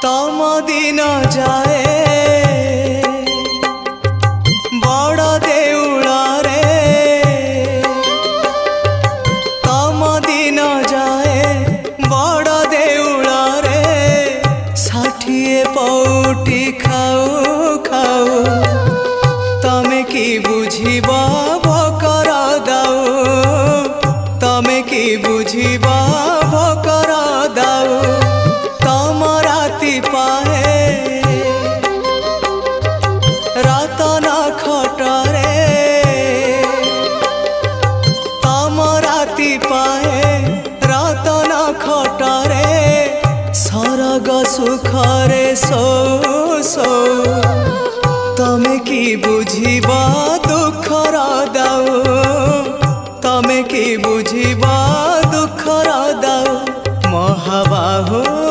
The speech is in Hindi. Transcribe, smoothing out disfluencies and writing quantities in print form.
तम दिन जाए बड़ देउल रे तम दिन जाए बड़ देउल रे 60 पौटी खाऊ खाऊ तमे की बुझिबा भकर दाऊ तमे की बुझिबा भकर दाऊ तम राति पाए रतन खटरे तम राति पाए रतन खटरे सरग सुखरे सो सो तमे की बुझिबा दुखर दाऊ तमे की बुझिबा दुखर दाऊ महाबाहु